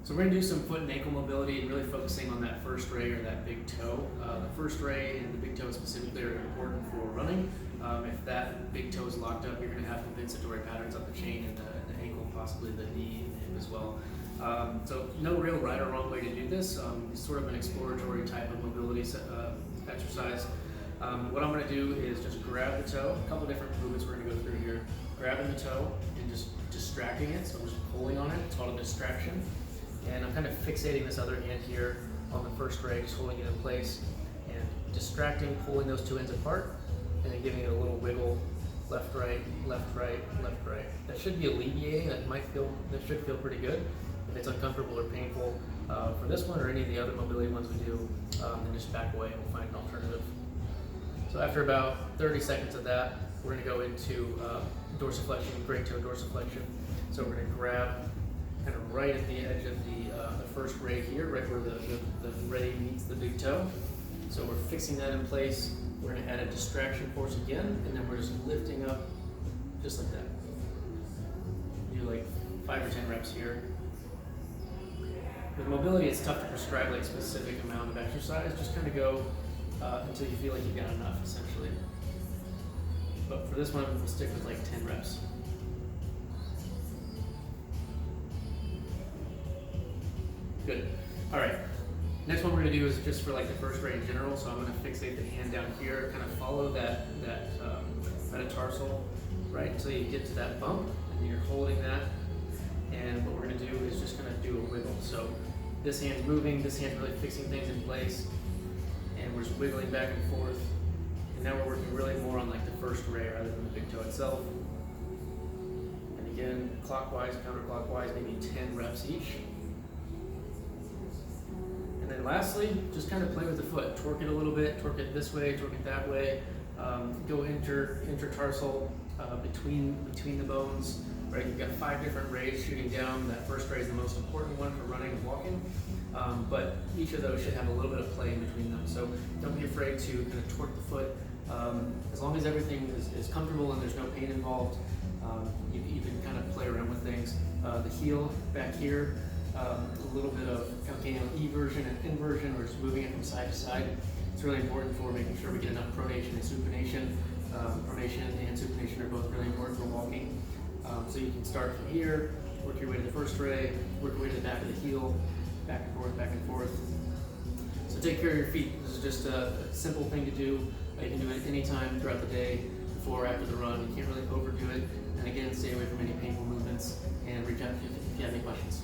So we're going to do some foot and ankle mobility and really focusing on that first ray or that big toe. The first ray and the big toe specifically are important for running. If that big toe is locked up, you're going to have compensatory patterns up the chain and the ankle, possibly the knee and hip as well. So no real right or wrong way to do this. It's sort of an exploratory type of mobility exercise. What I'm going to do is just grab the toe. A couple different movements we're going to go through here. Grabbing the toe and just distracting it, so I'm just pulling on it. It's called a distraction. And I'm kind of fixating this other hand here on the first ray, just holding it in place and distracting, pulling those two ends apart, and then giving it a little wiggle, left, right, left, right, left, right. That should be alleviating. That should feel pretty good. If it's uncomfortable or painful for this one or any of the other mobility ones we do, then just back away and we'll find an alternative. So after about 30 seconds of that, we're going to go into dorsiflexion, great toe dorsiflexion. So we're going to grab kind of right at the edge of the first ray here, right where the ray meets the big toe. So we're fixing that in place. We're going to add a distraction force again, and then we're just lifting up just like that. Do like 5 or 10 reps here. With mobility, it's tough to prescribe like specific amount of exercise. Just kind of go until you feel like you've got enough, essentially. But for this one, we'll stick with like 10 reps. Good. All right. Next one we're going to do is just for like the first ray in general. So I'm going to fixate the hand down here, kind of follow that metatarsal, right, until you get to that bump, and then you're holding that. And what we're going to do is just going to do a wiggle. So this hand's moving, this hand's really fixing things in place, and we're just wiggling back and forth. And now we're working really more on like the first ray rather than the big toe itself. And again, clockwise, counterclockwise, maybe 10 reps each. And then lastly, just kind of play with the foot. Torque it a little bit, torque it this way, torque it that way. Go intertarsal between the bones. Right, you've got 5 different rays shooting down. That first ray is the most important one for running and walking. But each of those should have a little bit of play in between them. So don't be afraid to kind of torque the foot. As long as everything is comfortable and there's no pain involved, you can kind of play around with things. The heel back here, a little bit of getting an eversion and inversion, or just moving it from side to side. It's really important for making sure we get enough pronation and supination. Pronation and supination are both really important for walking. So you can start from here, work your way to the first ray, work your way to the back of the heel, back and forth, back and forth. So take care of your feet. This is just a simple thing to do. You can do it anytime throughout the day, before or after the run. You can't really overdo it. And again, stay away from any painful movements and reach out if you have any questions.